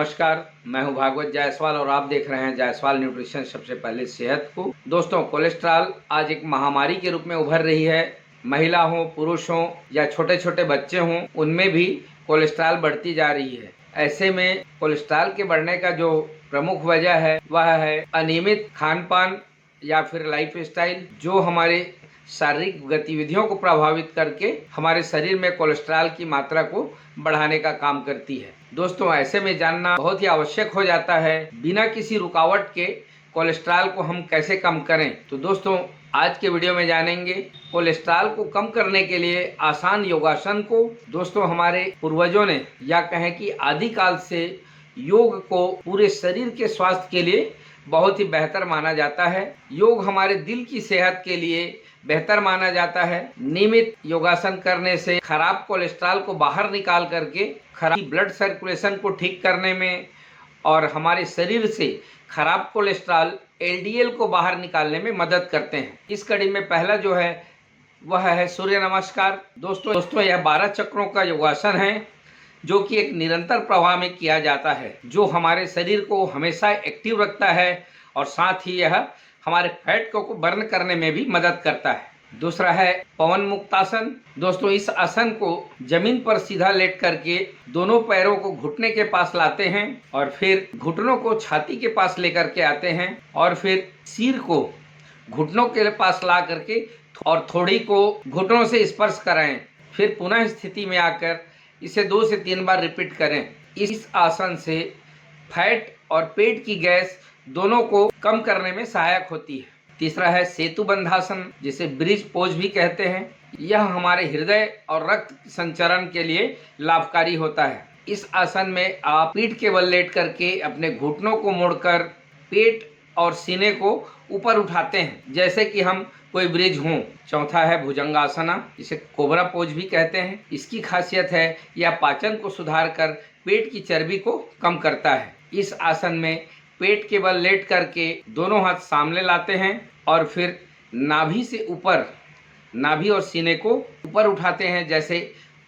नमस्कार, मैं हूं भागवत जायसवाल और आप देख रहे हैं जायसवाल न्यूट्रिशन। सबसे पहले सेहत को। दोस्तों, कोलेस्ट्रॉल आज एक महामारी के रूप में उभर रही है। महिला हो, पुरुष हो या छोटे छोटे बच्चे हों, उनमें भी कोलेस्ट्रॉल बढ़ती जा रही है। ऐसे में कोलेस्ट्रॉल के बढ़ने का जो प्रमुख वजह है वह है अनियमित खान पान या फिर लाइफ स्टाइल, जो हमारे शारीरिक गतिविधियों को प्रभावित करके हमारे शरीर में कोलेस्ट्रॉल की मात्रा को बढ़ाने का काम करती है। दोस्तों, ऐसे में जानना बहुत ही आवश्यक हो जाता है बिना किसी रुकावट के कोलेस्ट्रॉल को हम कैसे कम करें। तो दोस्तों, आज के वीडियो में जानेंगे कोलेस्ट्रॉल को कम करने के लिए आसान योगासन को। दोस्तों, हमारे पूर्वजों ने या कहें कि आदिकाल से योग को पूरे शरीर के स्वास्थ्य के लिए बहुत ही बेहतर माना जाता है। योग हमारे दिल की सेहत के लिए बेहतर माना जाता है। नियमित योगासन करने से खराब कोलेस्ट्रॉल को बाहर निकाल करके खराब ब्लड सर्कुलेशन को ठीक करने में और हमारे शरीर से खराब कोलेस्ट्रॉल एलडीएल को बाहर निकालने में मदद करते हैं। इस कड़ी में पहला जो है वह है सूर्य नमस्कार। दोस्तों यह 12 चक्रों का योगासन है जो कि एक निरंतर प्रवाह में किया जाता है, जो हमारे शरीर को हमेशा एक्टिव रखता है और साथ ही यह हमारे फैट को बर्न करने में भी मदद करता है। दूसरा है पवन मुक्तासन। दोस्तों, इस आसन को जमीन पर सीधा लेट करके दोनों पैरों को घुटने के पास लाते हैं और फिर घुटनों को छाती के पास लेकर के आते हैं और फिर सिर को घुटनों के पास ला करके और थोड़ी को घुटनों से स्पर्श कराएं। फिर पुनः स्थिति में आकर इसे 2 से 3 बार रिपीट करें। इस आसन से फैट और पेट की गैस दोनों को कम करने में सहायक होती है। तीसरा है सेतु बंधासन, जिसे ब्रिज पोज भी कहते हैं। यह हमारे हृदय और रक्त संचरण के लिए लाभकारी होता है। इस आसन में आप पीठ के बल लेट करके अपने घुटनों को मोड़कर पेट और सीने को ऊपर उठाते हैं, जैसे कि हम कोई ब्रिज हों। चौथा है भुजंगासना, जिसे कोबरा पोज भी कहते हैं। इसकी खासियत है यह पाचन को सुधार कर पेट की चर्बी को कम करता है। इस आसन में पेट के बल लेट करके दोनों हाथ सामने लाते हैं और फिर नाभि से ऊपर, नाभि और सीने को ऊपर उठाते हैं जैसे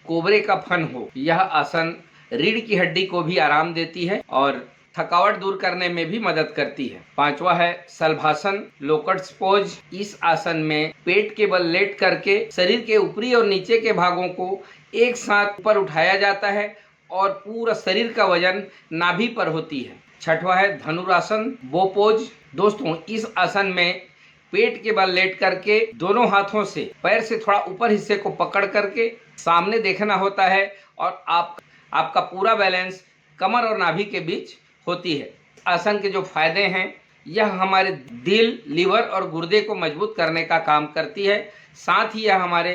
कोबरे का फन हो। यह आसन रीढ़ की हड्डी को भी आराम देती है और थकावट दूर करने में भी मदद करती है। पांचवा है शलभासन, लोटस पोज। इस आसन में पेट के बल लेट करके शरीर के ऊपरी और नीचे के भागों को एक साथ ऊपर उठाया जाता है और पूरा शरीर का वजन नाभि पर होती है। छठवा है धनुरासन, बो पोज। दोस्तों, इस आसन में पेट के बल लेट करके दोनों हाथों से पैर से थोड़ा ऊपर हिस्से को पकड़ करके सामने देखना होता है और आपका पूरा बैलेंस कमर और नाभि के बीच होती है। आसन के जो फायदे हैं, यह हमारे दिल, लीवर और गुर्दे को मजबूत करने का काम करती है। साथ ही यह हमारे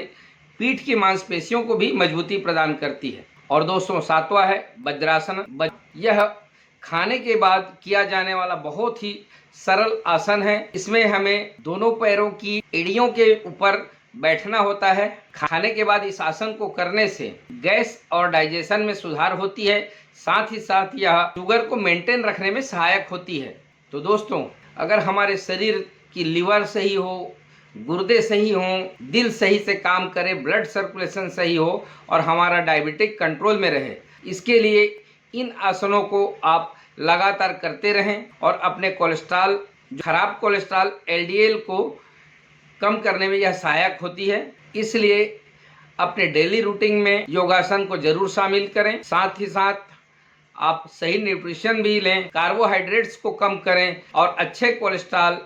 पीठ की मांसपेशियों को भी मजबूती प्रदान करती है। और दोस्तों, सातवां है वज्रासन। यह खाने के बाद किया जाने वाला बहुत ही सरल आसन है। इसमें हमें दोनों पैरों की एड़ियों के ऊपर बैठना होता है। खाने के बाद इस आसन को करने से गैस और डाइजेशन में सुधार होती है। साथ ही साथ यह शुगर को मेंटेन रखने में सहायक होती है। तो दोस्तों, अगर हमारे शरीर की लीवर सही हो, गुर्दे सही हों, दिल सही से काम करे, ब्लड सर्कुलेशन सही हो और हमारा डायबिटिक कंट्रोल में रहे, इसके लिए इन आसनों को आप लगातार करते रहें और अपने कोलेस्ट्रॉल, खराब कोलेस्ट्रॉल एलडीएल को कम करने में यह सहायक होती है। इसलिए अपने डेली रूटीन में योगासन को जरूर शामिल करें। साथ ही साथ आप सही न्यूट्रिशन भी लें, कार्बोहाइड्रेट्स को कम करें और अच्छे कोलेस्ट्रॉल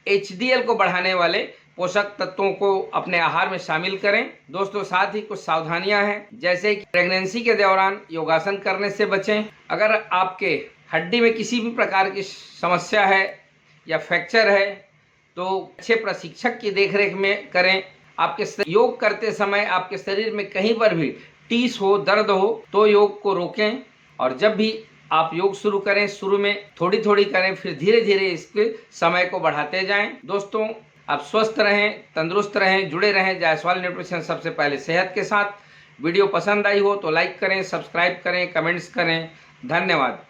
एचडीएल को बढ़ाने वाले पोषक तत्वों को अपने आहार में शामिल करें। दोस्तों, साथ ही कुछ सावधानियां हैं, जैसे कि प्रेगनेंसी के दौरान योगासन करने से बचें। अगर आपके हड्डी में किसी भी प्रकार की समस्या है या फ्रैक्चर है तो अच्छे प्रशिक्षक की देखरेख में करें। आपके योग करते समय आपके शरीर में कहीं पर भी टीस हो, दर्द हो तो योग को रोकें और जब भी आप योग शुरू करें, शुरू में थोड़ी थोड़ी करें, फिर धीरे धीरे इसके समय को बढ़ाते जाएं। दोस्तों, आप स्वस्थ रहें, तंदुरुस्त रहें, जुड़े रहें जायसवाल न्यूट्रिशन सबसे पहले सेहत के साथ। वीडियो पसंद आई हो तो लाइक करें, सब्सक्राइब करें, कमेंट्स करें। धन्यवाद।